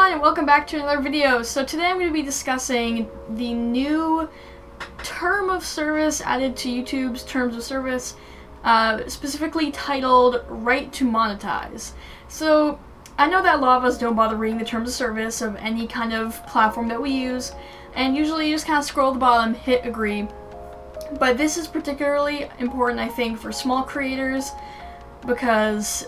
everyone, and welcome back to another video. So today I'm going to be discussing the new term of service added to YouTube's terms of service, specifically titled right to monetize. So I know that a lot of us don't bother reading the terms of service of any kind of platform that we use, and usually you just kind of scroll to the bottom, hit agree. But this is particularly important, I think, for small creators because,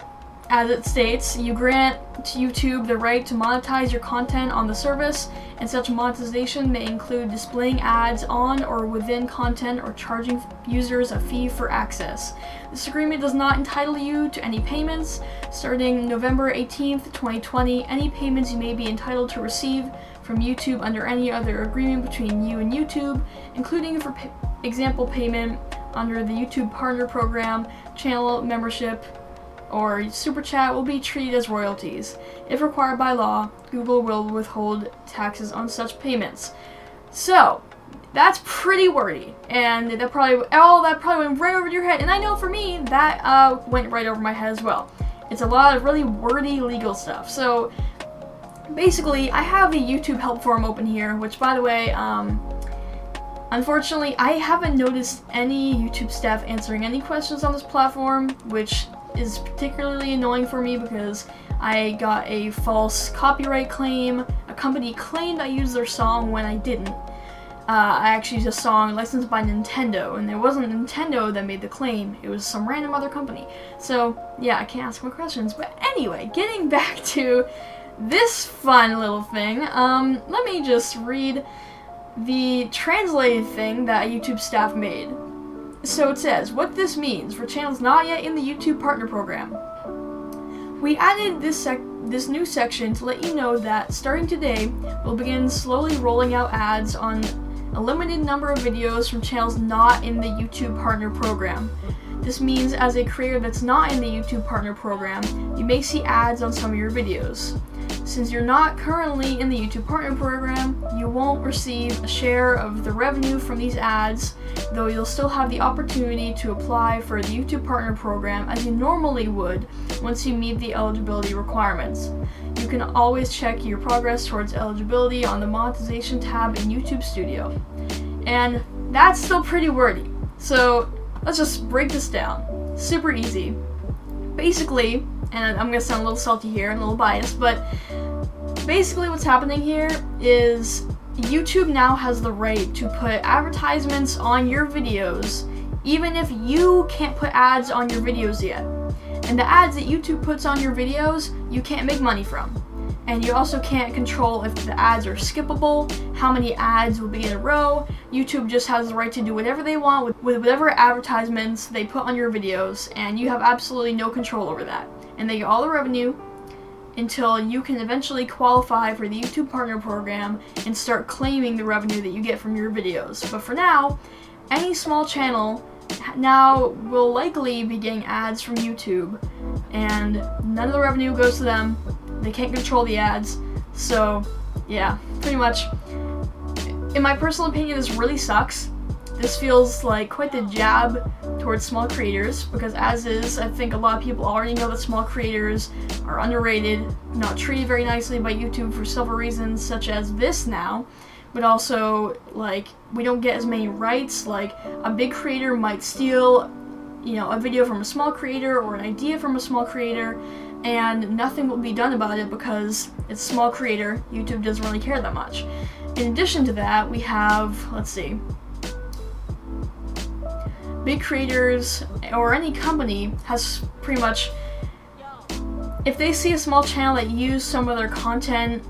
as it states, you grant to YouTube the right to monetize your content on the service, and such monetization may include displaying ads on or within content or charging users a fee for access. This agreement does not entitle you to any payments. Starting November 18th, 2020, any payments you may be entitled to receive from YouTube under any other agreement between you and YouTube, including for example payment under the YouTube Partner Program, channel membership, or Super Chat, will be treated as royalties. If required by law, Google will withhold taxes on such payments. So, that's pretty wordy, and that probably went right over your head, and I know for me, that went right over my head as well. It's a lot of really wordy legal stuff. So, basically, I have a YouTube help forum open here, which, by the way, unfortunately, I haven't noticed any YouTube staff answering any questions on this platform, which is particularly annoying for me because I got a false copyright claim. A company claimed I used their song when I didn't. I actually used a song licensed by Nintendo, and it wasn't Nintendo that made the claim, it was some random other company. So, yeah, I can't ask more questions. But anyway, getting back to this fun little thing, let me just read the translated thing that YouTube staff made. So it says, what this means for channels not yet in the YouTube Partner Program. We added this new section to let you know that starting today, we'll begin slowly rolling out ads on a limited number of videos from channels not in the YouTube Partner Program. This means as a creator that's not in the YouTube Partner Program, you may see ads on some of your videos. Since you're not currently in the YouTube Partner Program, you won't receive a share of the revenue from these ads, though you'll still have the opportunity to apply for the YouTube Partner Program as you normally would once you meet the eligibility requirements. You can always check your progress towards eligibility on the monetization tab in YouTube Studio. And that's still pretty wordy, so let's just break this down. Super easy. Basically, and I'm gonna sound a little salty here and a little biased, but basically what's happening here is YouTube now has the right to put advertisements on your videos even if you can't put ads on your videos yet. And the ads that YouTube puts on your videos, you can't make money from. And you also can't control if the ads are skippable, how many ads will be in a row. YouTube just has the right to do whatever they want with whatever advertisements they put on your videos, and you have absolutely no control over that. And they get all the revenue until you can eventually qualify for the YouTube Partner Program and start claiming the revenue that you get from your videos. But for now, any small channel now will likely be getting ads from YouTube, and none of the revenue goes to them. They can't control the ads. So yeah, pretty much, in my personal opinion, this really sucks. This feels like quite the jab towards small creators, because as is, I think a lot of people already know that small creators are underrated, not treated very nicely by YouTube for several reasons, such as this now, but also, like, we don't get as many rights. Like, a big creator might steal, a video from a small creator or an idea from a small creator, and nothing will be done about it because it's a small creator. YouTube doesn't really care that much. In addition to that, we have, let's see, big creators or any company has pretty much, if they see a small channel that use some of their content,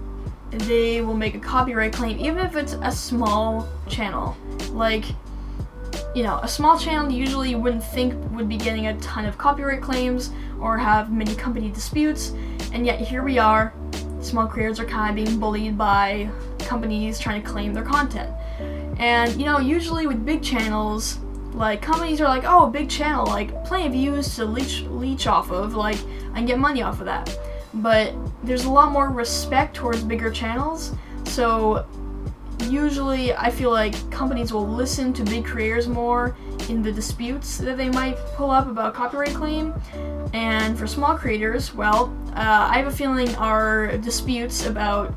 they will make a copyright claim, even if it's a small channel. Like, a small channel usually you wouldn't think would be getting a ton of copyright claims or have many company disputes, and yet here we are, small creators are kind of being bullied by companies trying to claim their content. And, usually with big channels, like, companies are like, oh, big channel, like, plenty of views to leech off of, like, I can get money off of that. But there's a lot more respect towards bigger channels, so usually I feel like companies will listen to big creators more in the disputes that they might pull up about copyright claim. And for small creators, well, I have a feeling our disputes about,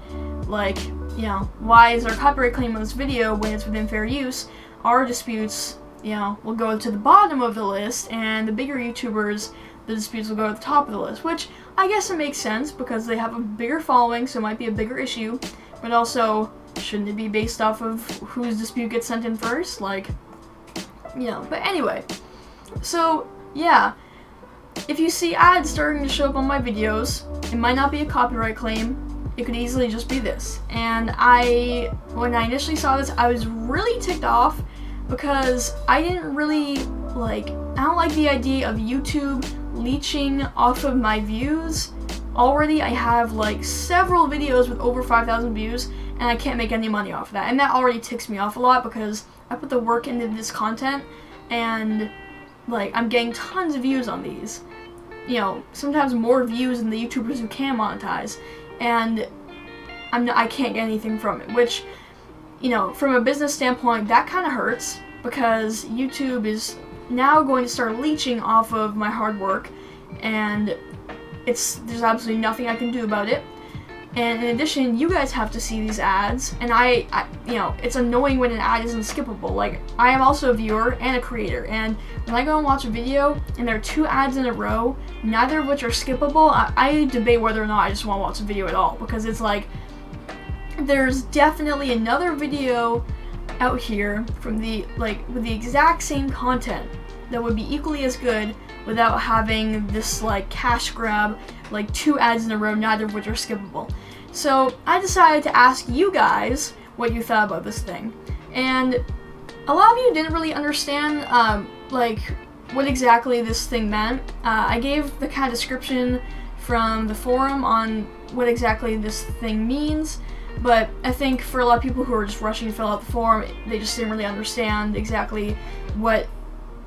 like, you know, why is there a copyright claim on this video when it's within fair use, our disputes, you know, will go to the bottom of the list, and the bigger YouTubers, the disputes will go to the top of the list, which I guess it makes sense because they have a bigger following, so it might be a bigger issue, but also, shouldn't it be based off of whose dispute gets sent in first? Like, you know, but anyway, so, yeah, if you see ads starting to show up on my videos, it might not be a copyright claim, it could easily just be this. And when I initially saw this, I was really ticked off because I didn't really, like, I don't like the idea of YouTube leeching off of my views. Already I have like several videos with over 5,000 views and I can't make any money off of that, and that already ticks me off a lot because I put the work into this content and like I'm getting tons of views on these, you know, sometimes more views than the YouTubers who can monetize, and I can't get anything from it, which, you know, from a business standpoint, that kind of hurts because YouTube is now going to start leeching off of my hard work, and there's absolutely nothing I can do about it. And in addition, you guys have to see these ads, and I you know, it's annoying when an ad isn't skippable. Like, I am also a viewer and a creator, and when I go and watch a video and there are 2 ads in a row, neither of which are skippable, I debate whether or not I just want to watch the video at all, because it's like, there's definitely another video out here from with the exact same content that would be equally as good without having this like cash grab, like 2 ads in a row, neither of which are skippable. So I decided to ask you guys what you thought about this thing, and a lot of you didn't really understand like what exactly this thing meant. I gave the kind of description from the forum on what exactly this thing means, but I think for a lot of people who are just rushing to fill out the form, they just didn't really understand exactly what,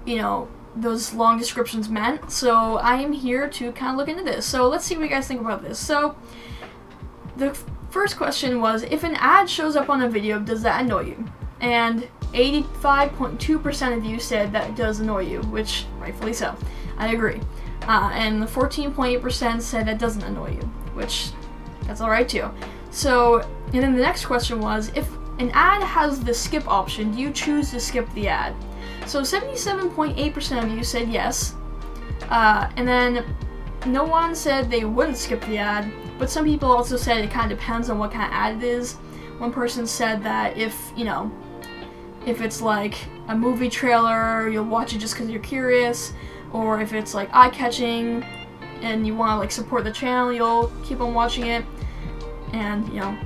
you know, those long descriptions meant. So I am here to kind of look into this. So let's see what you guys think about this. So the first question was, if an ad shows up on a video, does that annoy you? And 85.2% of you said that it does annoy you, which rightfully so. I agree. And the 14.8% said that doesn't annoy you, which that's alright too. So, and then the next question was, if an ad has the skip option, do you choose to skip the ad? So 77.8% of you said yes, and then no one said they wouldn't skip the ad, but some people also said it kind of depends on what kind of ad it is. One person said that if, you know, if it's like a movie trailer, you'll watch it just because you're curious, or if it's like eye-catching and you want to like support the channel, you'll keep on watching it, and, you know,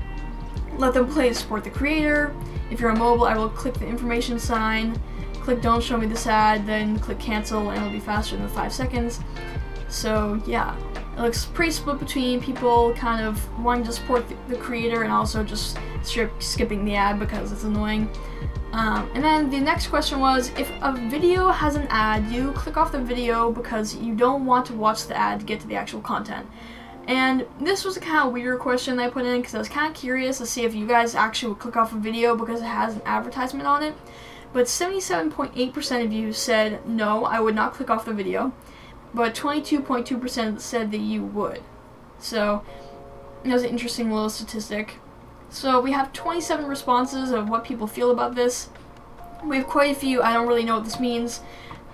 let them play to support the creator. If you're on mobile, I will click the information sign, click don't show me this ad, then click cancel, and it'll be faster than 5 seconds. So yeah, it looks pretty split between people kind of wanting to support the creator and also just skipping the ad because it's annoying. And then the next question was, if a video has an ad, you click off the video because you don't want to watch the ad to get to the actual content. And this was a kind of weirder question I put in because I was kind of curious to see if you guys actually would click off a video because it has an advertisement on it. But 77.8% of you said no, I would not click off the video, but 22.2% said that you would. So that was an interesting little statistic. So we have 27 responses of what people feel about this. We have quite a few, I don't really know what this means,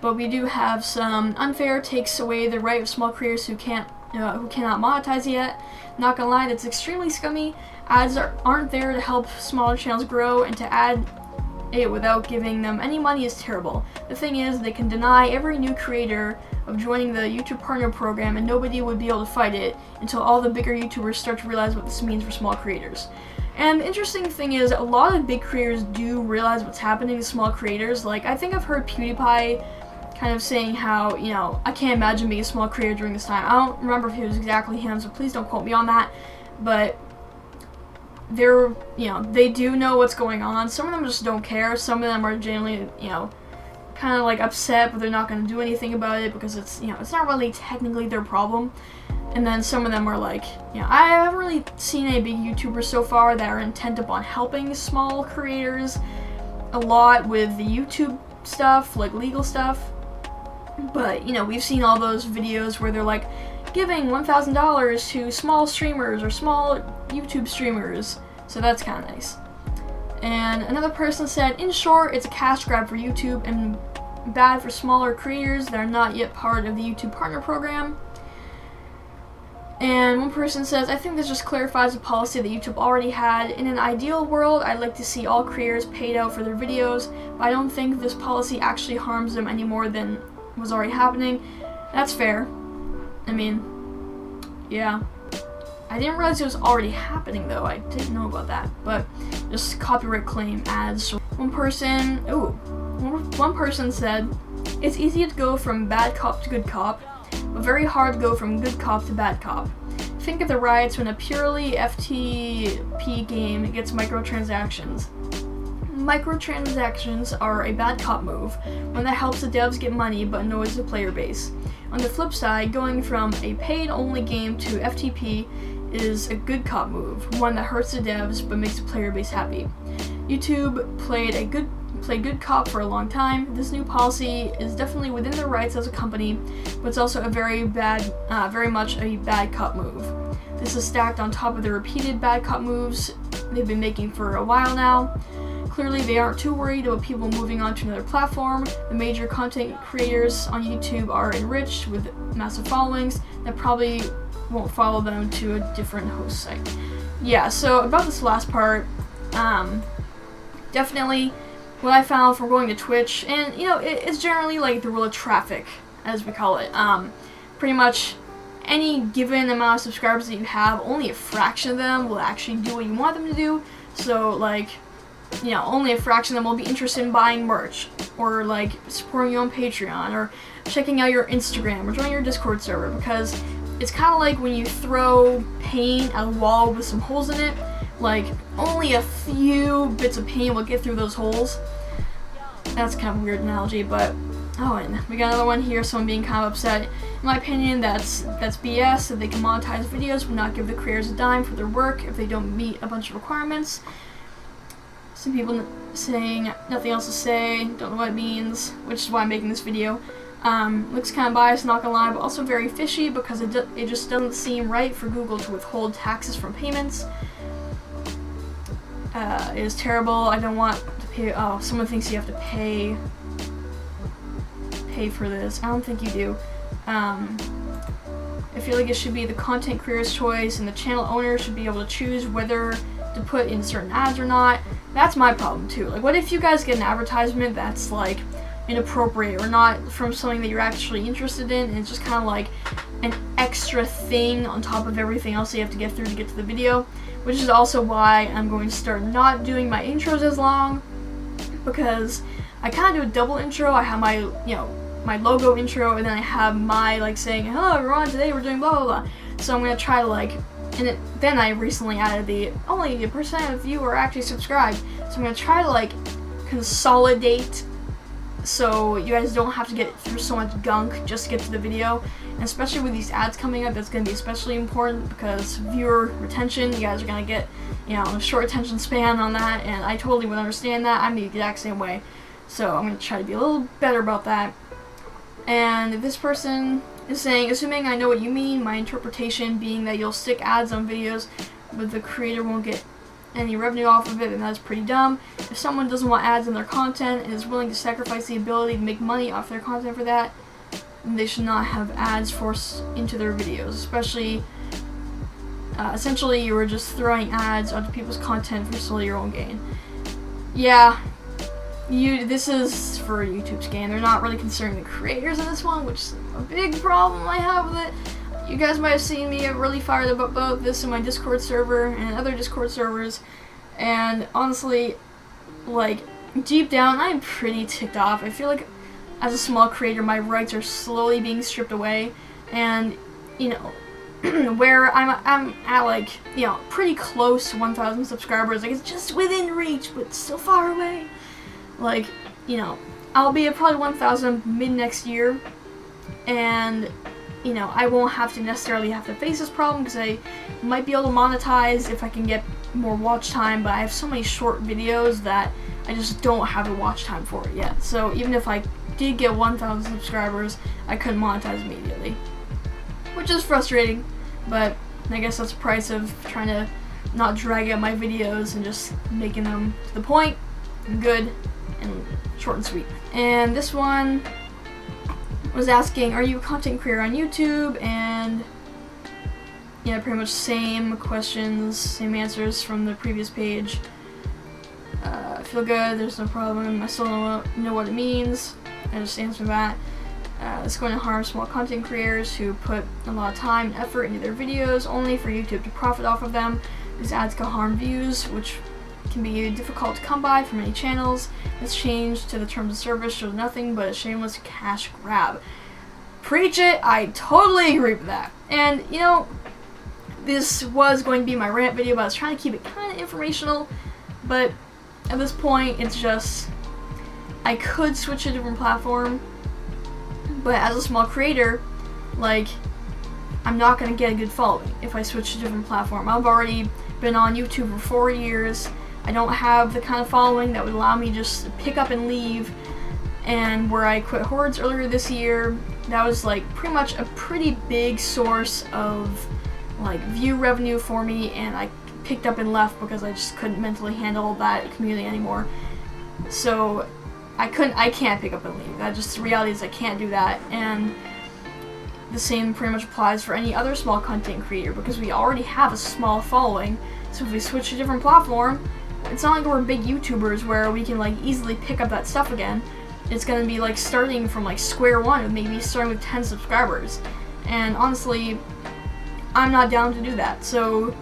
but we do have some unfair takes away the right of small creators who cannot monetize yet. Not gonna lie, that's extremely scummy. Ads aren't there to help smaller channels grow, and to add it without giving them any money is terrible. The thing is, they can deny every new creator of joining the YouTube Partner Program, and nobody would be able to fight it until all the bigger YouTubers start to realize what this means for small creators. And the interesting thing is, a lot of big creators do realize what's happening to small creators. Like, I think I've heard PewDiePie kind of saying how, you know, I can't imagine being a small creator during this time. I don't remember if it was exactly him, so please don't quote me on that. But they're, you know, they do know what's going on. Some of them just don't care. Some of them are genuinely, you know, kind of like upset, but they're not going to do anything about it because it's, you know, it's not really technically their problem. And then some of them are like, you know, I haven't really seen any big YouTubers so far that are intent upon helping small creators a lot with the YouTube stuff, like legal stuff. But, you know, we've seen all those videos where they're like giving $1,000 to small streamers or small YouTube streamers. So that's kind of nice. And another person said, in short, it's a cash grab for YouTube and bad for smaller creators that are not yet part of the YouTube Partner Program. And one person says, I think this just clarifies a policy that YouTube already had. In an ideal world, I'd like to see all creators paid out for their videos, but I don't think this policy actually harms them any more than was already happening. That's fair. I mean, yeah. I didn't realize it was already happening though. I didn't know about that. But just copyright claim ads. One person said, it's easy to go from bad cop to good cop, but very hard to go from good cop to bad cop. Think of the riots when a purely FTP game gets microtransactions. Microtransactions are a bad cop move, one that helps the devs get money but annoys the player base. On the flip side, going from a paid-only game to FTP is a good cop move, one that hurts the devs but makes the player base happy. YouTube played good cop for a long time. This new policy is definitely within their rights as a company, but it's also a very much a bad cop move. This is stacked on top of the repeated bad cop moves they've been making for a while now. Clearly, they aren't too worried about people moving on to another platform. The major content creators on YouTube are enriched with massive followings that probably won't follow them to a different host site. Yeah, so about this last part, definitely what I found from going to Twitch, and you know, it's generally like the rule of traffic, as we call it. Pretty much any given amount of subscribers that you have, only a fraction of them will actually do what you want them to do. So like, you know, only a fraction of them will be interested in buying merch, or like supporting you on Patreon, or checking out your Instagram, or joining your Discord server, because it's kind of like when you throw paint at a wall with some holes in it, like only a few bits of paint will get through those holes. That's kind of a weird analogy, but oh, and we got another one here, someone being kind of upset. In my opinion, that's BS, that they can monetize videos but not give the creators a dime for their work if they don't meet a bunch of requirements. Some people saying nothing else to say, don't know what it means, which is why I'm making this video. Looks kind of biased, not gonna lie, but also very fishy because it just doesn't seem right for Google to withhold taxes from payments. It is terrible. I don't want to pay. Oh, someone thinks you have to pay for this. I don't think you do. I feel like it should be the content creator's choice, and the channel owner should be able to choose whether to put in certain ads or not. That's my problem too. Like, what if you guys get an advertisement that's like inappropriate or not from something that you're actually interested in, and it's just kind of like an extra thing on top of everything else that you have to get through to get to the video, which is also why I'm going to start not doing my intros as long, because I kind of do a double intro. I have my, you know, my logo intro, and then I have my like saying, hello everyone, today we're doing blah blah blah. So I'm going to try to like, and then I recently added the only a percent of you are actually subscribed, so I'm going to try to like consolidate so you guys don't have to get through so much gunk just to get to the video. And especially with these ads coming up, that's going to be especially important because viewer retention, you guys are going to get, you know, a short attention span on that, and I totally would understand that. I'm the exact same way. So I'm going to try to be a little better about that. And this person is saying, assuming I know what you mean, my interpretation being that you'll stick ads on videos but the creator won't get any revenue off of it, and that's pretty dumb. If someone doesn't want ads in their content and is willing to sacrifice the ability to make money off their content for that, then they should not have ads forced into their videos, especially essentially you were just throwing ads onto people's content for solely your own gain. Yeah, this is for YouTube's gain. They're not really considering the creators in this one, which is a big problem I have with it. You guys might have seen me get really fired up about this in my Discord server and other Discord servers, and honestly, like, deep down, I'm pretty ticked off. I feel like as a small creator, my rights are slowly being stripped away, and, you know, where I'm at, like, you know, pretty close to 1,000 subscribers. Like, it's just within reach, but still far away. Like, you know, I'll be at probably 1,000 mid-next year, and, you know, I won't have to necessarily have to face this problem because I might be able to monetize if I can get more watch time, but I have so many short videos that I just don't have the watch time for it yet. So even if I did get 1,000 subscribers, I couldn't monetize immediately, which is frustrating, but I guess that's the price of trying to not drag out my videos and just making them to the point, and good, and short and sweet. And this one was asking, are you a content creator on YouTube? And yeah, pretty much same questions, same answers from the previous page. I feel good, there's no problem, I still don't know what it means. I just answer that. It's going to harm small content creators who put a lot of time and effort into their videos only for YouTube to profit off of them. These ads can harm views, which can be difficult to come by for many channels. This change to the terms of service shows nothing but a shameless cash grab. Preach it, I totally agree with that. And you know, this was going to be my rant video, but I was trying to keep it kind of informational, but at this point it's just, I could switch to a different platform, but as a small creator, like, I'm not going to get a good following if I switch to a different platform. I've already been on YouTube for 4 years. I don't have the kind of following that would allow me just to pick up and leave. And where I quit Hordes earlier this year, that was like pretty much a pretty big source of like view revenue for me, and I picked up and left because I just couldn't mentally handle that community anymore. So I can't pick up and leave. That just, the reality is I can't do that. And the same pretty much applies for any other small content creator, because we already have a small following. So if we switch to a different platform, it's not like we're big YouTubers where we can like easily pick up that stuff again. It's gonna be like starting from like square one, with maybe starting with 10 subscribers. And honestly, I'm not down to do that. So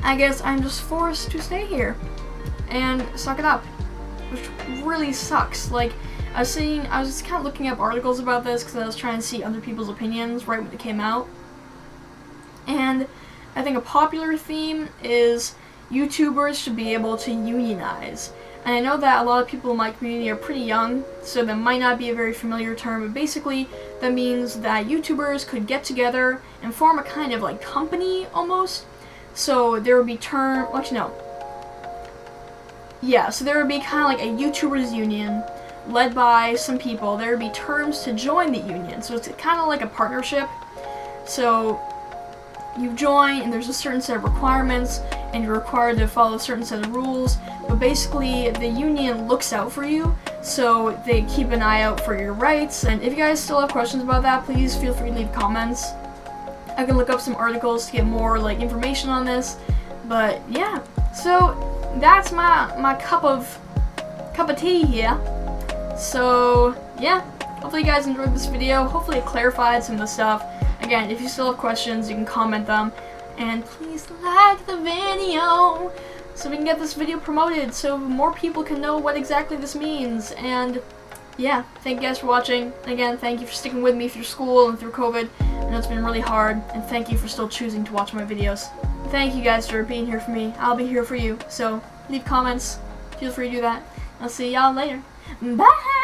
I guess I'm just forced to stay here and suck it up, which really sucks. Like, I was just kind of looking up articles about this because I was trying to see other people's opinions right when it came out. And I think a popular theme is YouTubers should be able to unionize. And I know that a lot of people in my community are pretty young, so that might not be a very familiar term, but basically that means that YouTubers could get together and form a kind of like company almost. So there would be so there would be kind of like a YouTubers union led by some people. There would be terms to join the union, so it's kind of like a partnership. So you join, and there's a certain set of requirements, and you're required to follow a certain set of rules, but basically the union looks out for you, so they keep an eye out for your rights. And if you guys still have questions about that, please feel free to leave comments. I can look up some articles to get more like information on this, but yeah, so that's my cup of tea here. So yeah, hopefully you guys enjoyed this video. Hopefully it clarified some of the stuff. Again, if you still have questions, you can comment them, and please like the video so we can get this video promoted so more people can know what exactly this means. And yeah, thank you guys for watching. Again, thank you for sticking with me through school and through COVID. I know it's been really hard, and thank you for still choosing to watch my videos. Thank you guys for being here for me. I'll be here for you, so leave comments. Feel free to do that. I'll see y'all later. Bye!